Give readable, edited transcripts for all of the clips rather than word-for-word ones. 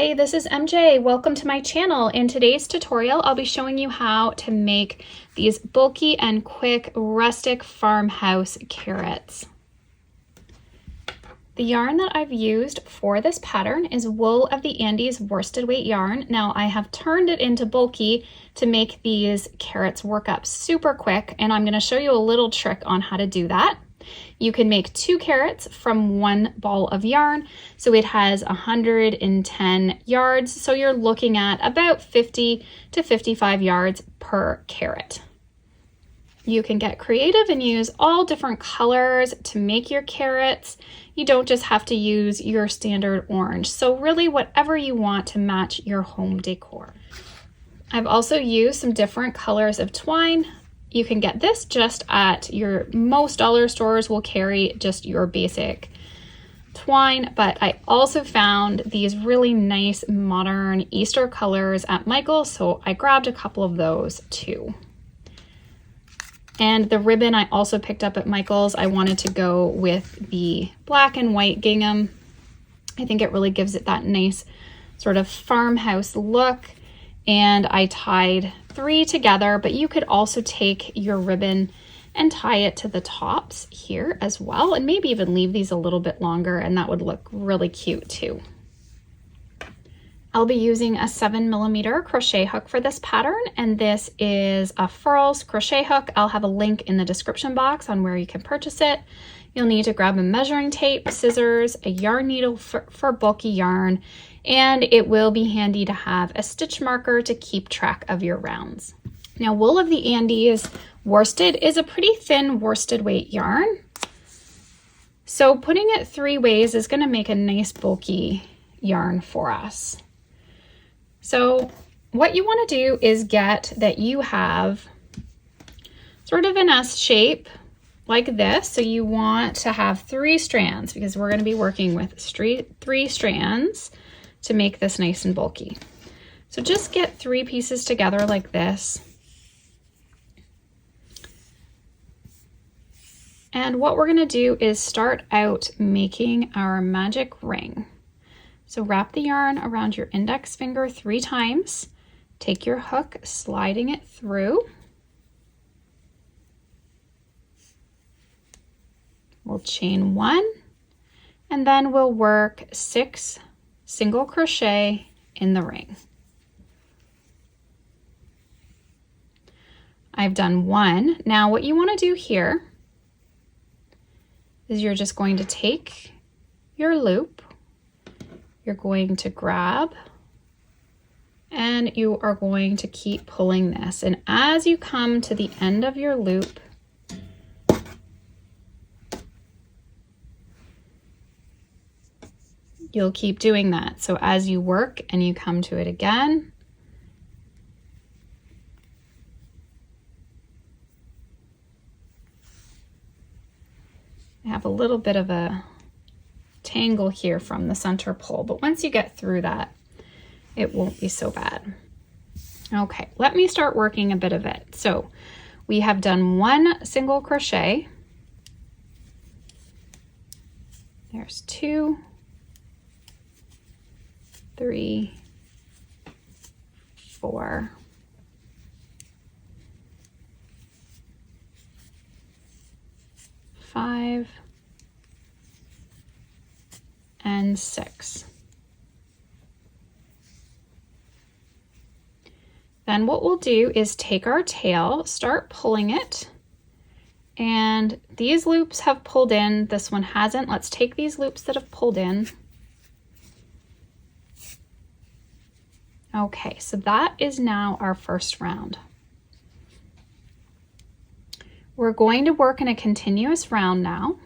Hey, this is MJ. Welcome to my channel. In today's tutorial, I'll be showing you how to make these bulky and quick rustic farmhouse carrots. The yarn that I've used for this pattern is Wool of the Andes worsted weight yarn. Now I have turned it into bulky to make these carrots work up super quick, and I'm going to show you a little trick on how to do that. You can make 2 carrots from 1 ball of yarn, so it has 110 yards, so you're looking at about 50 to 55 yards per carrot. You can get creative and use all different colors to make your carrots. You don't just have to use your standard orange, so really whatever you want to match your home decor. I've also used some different colors of twine. You can get this just at most dollar stores will carry just your basic twine, but I also found these really nice modern Easter colors at Michael's, so I grabbed a couple of those too. And the ribbon I also picked up at Michael's. I wanted to go with the black and white gingham. I think it really gives it that nice sort of farmhouse look. And I tied 3 together, but you could also take your ribbon and tie it to the tops here as well, and maybe even leave these a little bit longer, and that would look really cute too. I'll be using a 7mm crochet hook for this pattern, and this is a Furls crochet hook. I'll have a link in the description box on where you can purchase it. You'll need to grab a measuring tape, scissors, a yarn needle for bulky yarn, and it will be handy to have a stitch marker to keep track of your rounds. Now, Wool of the Andes worsted is a pretty thin worsted weight yarn, so putting it 3 ways is going to make a nice bulky yarn for us. So what you want to do is get that you have sort of an S shape like this. So you want to have 3 strands because we're going to be working with 3 strands to make this nice and bulky. So just get 3 pieces together like this. And what we're going to do is start out making our magic ring. So wrap the yarn around your index finger 3 times. Take your hook, sliding it through. We'll chain 1, and then we'll work 6 single crochet in the ring. I've done 1. Now what you want to do here is you're just going to take your loop, you're going to grab, and you are going to keep pulling this. And as you come to the end of your loop, you'll keep doing that. So as you work and you come to it again, I have a little bit of a tangle here from the center pull, but once you get through that, it won't be so bad. Okay, let me start working a bit of it. So we have done 1 single crochet. There's 2, 3, 4, 5, and 6. Then what we'll do is take our tail, start pulling it, and these loops have pulled in, this one hasn't. Let's take these loops that have pulled in. Okay, so that is now our first round. We're going to work in a continuous round now.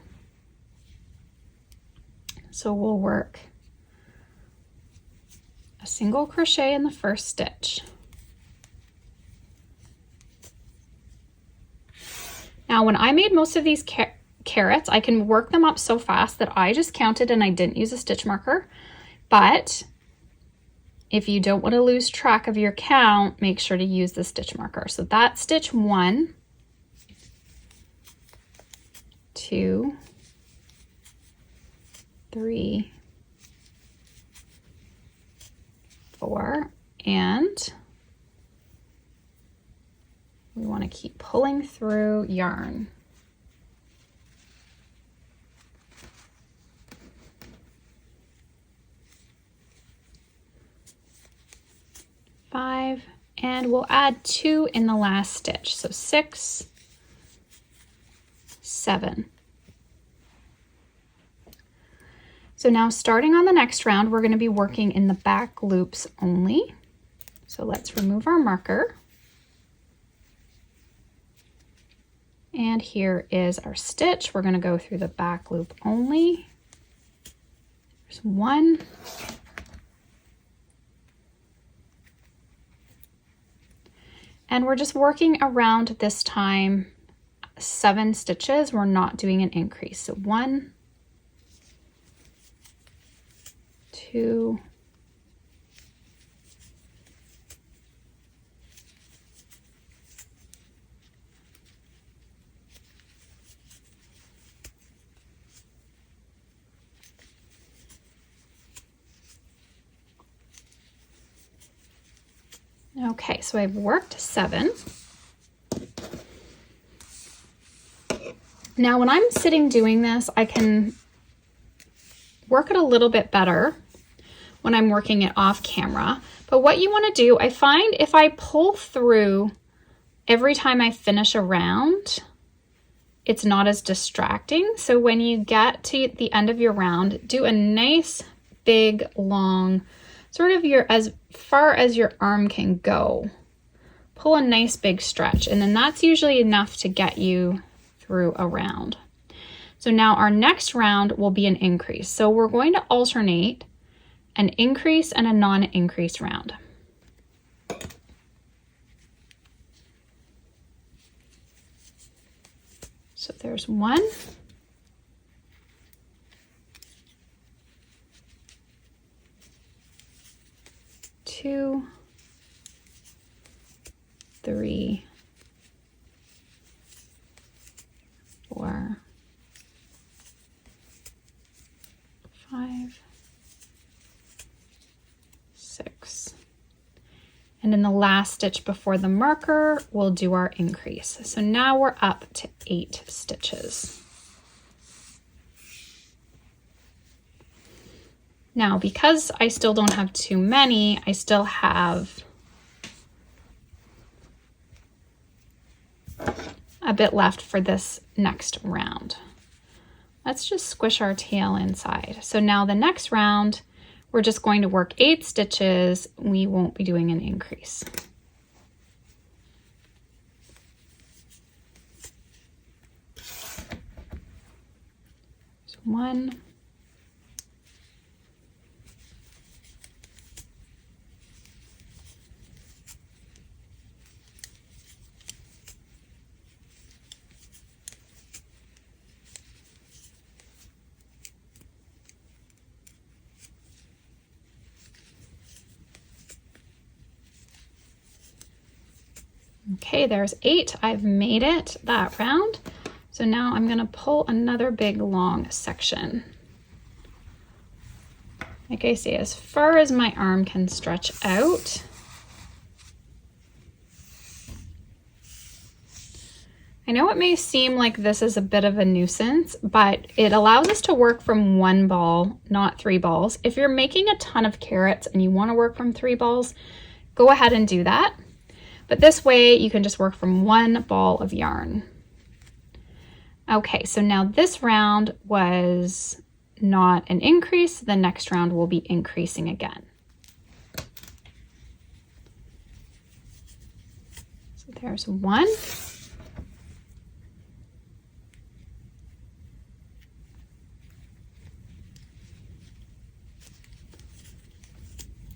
So we'll work a single crochet in the first stitch. Now, when I made most of these carrots, I can work them up so fast that I just counted and I didn't use a stitch marker. But if you don't want to lose track of your count, make sure to use the stitch marker. So that's stitch 1, 2, 3, 4, and we want to keep pulling through yarn. Five, and we'll add 2 in the last stitch. So 6, 7. So now starting on the next round, we're going to be working in the back loops only. So let's remove our marker. And here is our stitch. We're going to go through the back loop only. There's 1. And we're just working around this time 7 stitches. We're not doing an increase. So 1, 2, 3. Okay, so I've worked 7. Now when I'm sitting doing this, I can work it a little bit better when I'm working it off camera. But what you want to do, I find if I pull through every time I finish a round, it's not as distracting. So when you get to the end of your round, do a nice big long, sort of as far as your arm can go. Pull a nice big stretch, and then that's usually enough to get you through a round. So now our next round will be an increase. So we're going to alternate an increase and a non-increase round. So there's 1, 2, 3, 4, 5, 6. And in the last stitch before the marker, we'll do our increase. So now we're up to 8 stitches. Now, because I still don't have too many, I still have a bit left for this next round. Let's just squish our tail inside. So now the next round, we're just going to work 8 stitches. We won't be doing an increase. So 1, 2. Okay, there's 8. I've made it that round. So now I'm going to pull another big long section. Like I say, as far as my arm can stretch out. I know it may seem like this is a bit of a nuisance, but it allows us to work from 1 ball, not 3 balls. If you're making a ton of carrots and you want to work from 3 balls, go ahead and do that. But this way you can just work from 1 ball of yarn. Okay, so now this round was not an increase. The next round will be increasing again. So there's 1.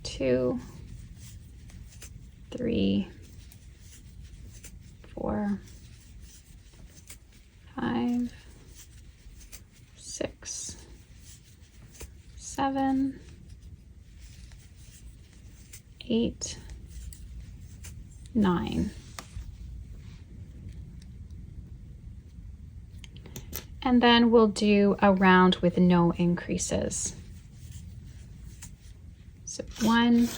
2, 3, 4, 5, 6, 7, 8, 9. And then we'll do a round with no increases. So 1,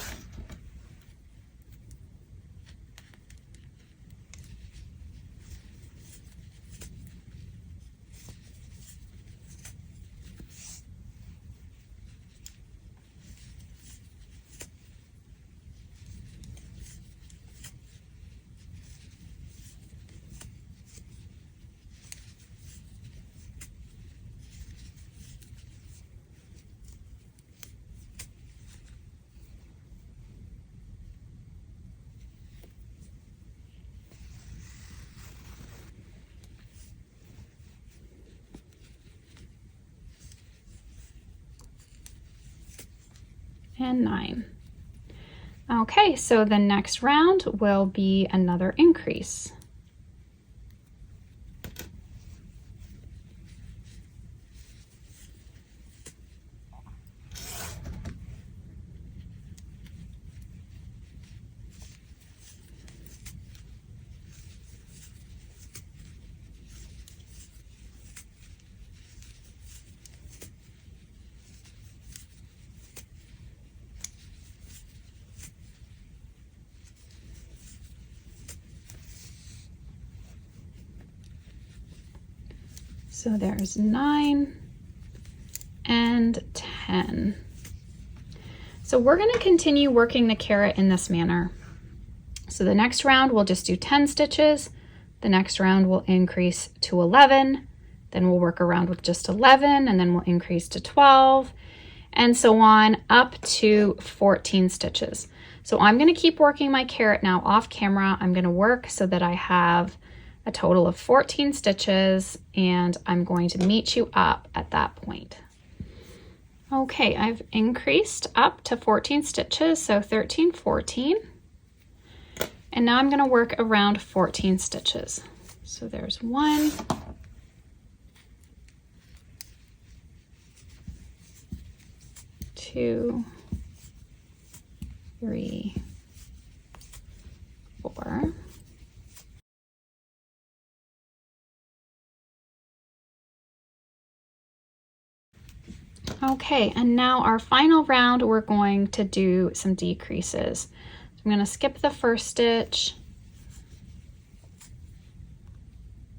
and 9. Okay, so the next round will be another increase. So there's 9 and 10. So we're going to continue working the carrot in this manner. So the next round we'll just do 10 stitches. The next round we'll increase to 11. Then we'll work around with just 11, and then we'll increase to 12, and so on up to 14 stitches. So I'm going to keep working my carrot now off camera. I'm going to work so that I have a total of 14 stitches, and I'm going to meet you up at that point. Okay, I've increased up to 14 stitches, so 13, 14. And now I'm going to work around 14 stitches. So there's 1, 2, 3, 4. Okay, and now our final round, we're going to do some decreases. I'm going to skip the first stitch,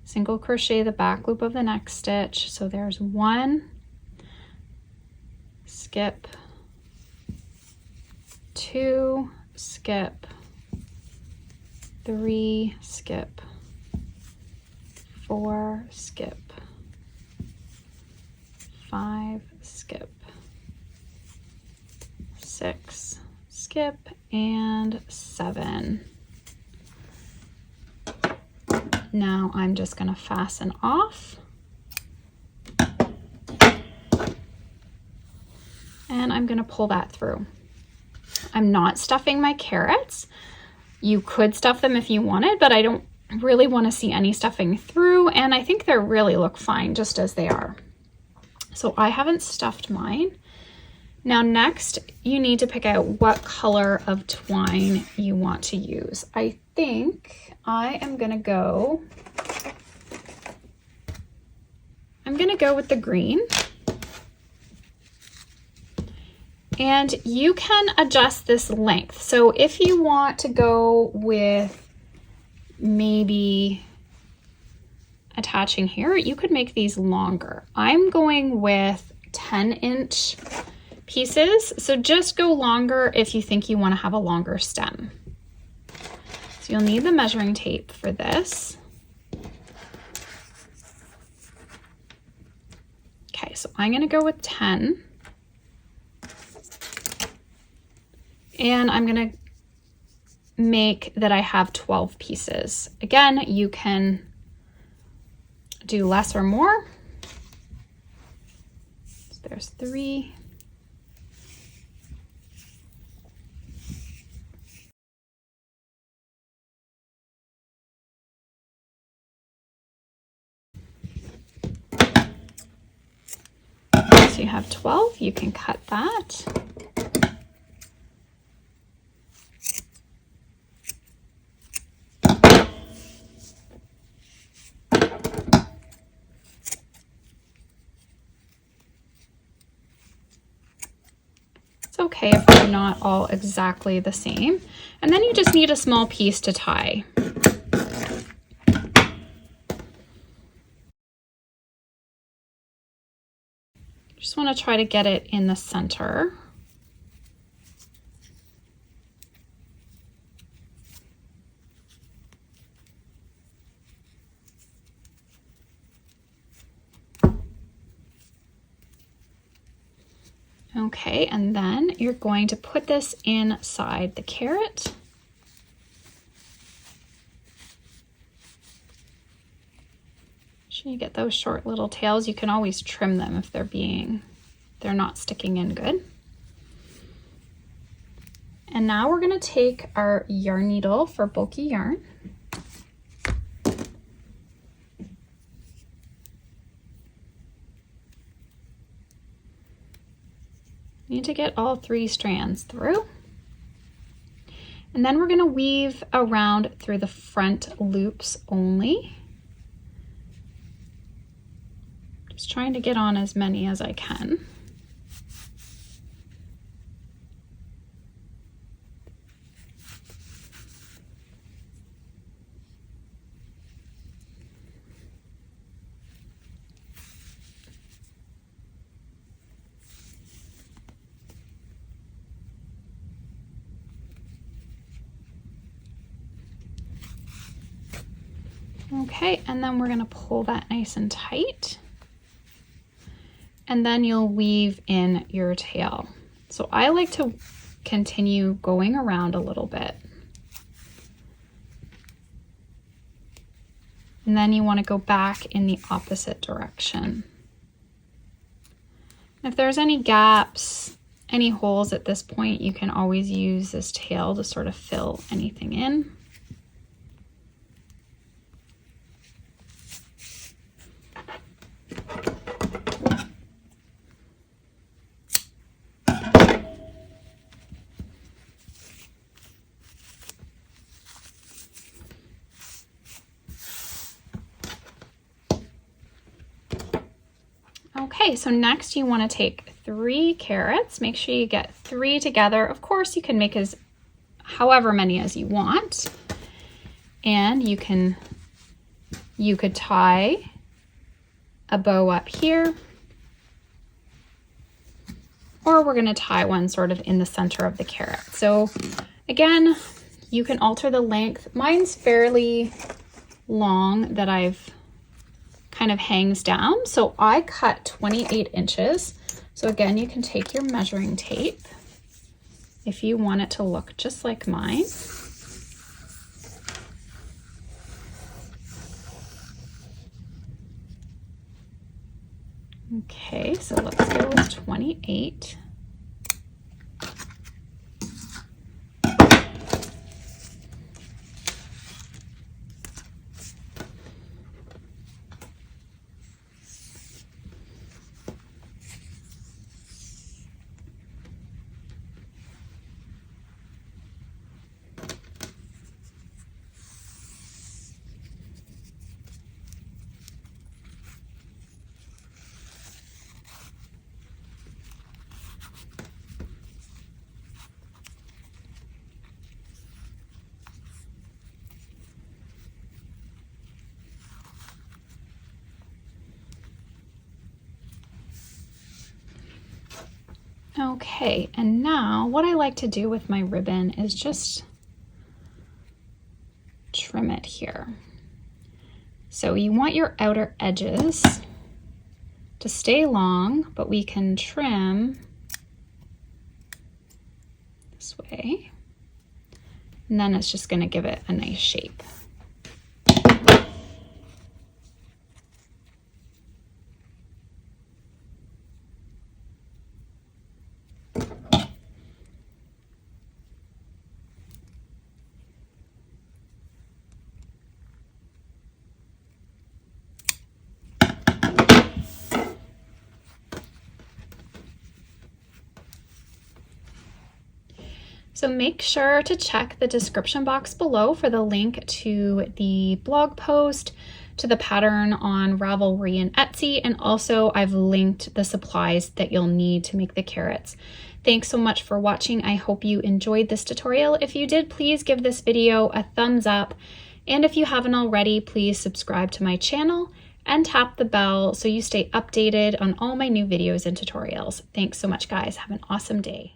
single crochet the back loop of the next stitch. So there's 1, skip, 2, skip, 3, skip, 4, skip, 5, skip, 6, skip, and 7. Now I'm just going to fasten off, and I'm going to pull that through. I'm not stuffing my carrots. You could stuff them if you wanted, but I don't really want to see any stuffing through, and I think they really look fine just as they are. So I haven't stuffed mine. Now next, you need to pick out what color of twine you want to use. I think I am gonna go with the green. And you can adjust this length. So if you want to go with maybe attaching here, you could make these longer. I'm going with 10-inch pieces, so just go longer if you think you want to have a longer stem. So you'll need the measuring tape for this. Okay, so I'm going to go with 10. And I'm going to make that I have 12 pieces. Again, you can do less or more. So there's 3. So you have 12, you can cut that. It's okay if they're not all exactly the same. And then you just need a small piece to tie. Just want to try to get it in the center. Okay, and then you're going to put this inside the carrot. You get those short little tails. You can always trim them if they're not sticking in good. And now we're going to take our yarn needle for bulky yarn. Need to get all 3 strands through. And then we're going to weave around through the front loops only. Just trying to get on as many as I can. Okay, and then we're going to pull that nice and tight. And then you'll weave in your tail. So I like to continue going around a little bit. And then you want to go back in the opposite direction. If there's any gaps, any holes at this point, you can always use this tail to sort of fill anything in. Okay, so next you want to take 3 carrots. Make sure you get 3 together. Of course, you can make however many as you want. And you could tie a bow up here. Or we're going to tie one sort of in the center of the carrot. So again, you can alter the length. Mine's fairly long that I've kind of hangs down. So I cut 28 inches. So again, you can take your measuring tape if you want it to look just like mine. Okay, so let's go with 28. Okay, and now what I like to do with my ribbon is just trim it here. So you want your outer edges to stay long, but we can trim this way, and then it's just going to give it a nice shape. So make sure to check the description box below for the link to the blog post, to the pattern on Ravelry and Etsy, and also I've linked the supplies that you'll need to make the carrots. Thanks so much for watching. I hope you enjoyed this tutorial. If you did, please give this video a thumbs up. And if you haven't already, please subscribe to my channel and tap the bell so you stay updated on all my new videos and tutorials. Thanks so much, guys. Have an awesome day.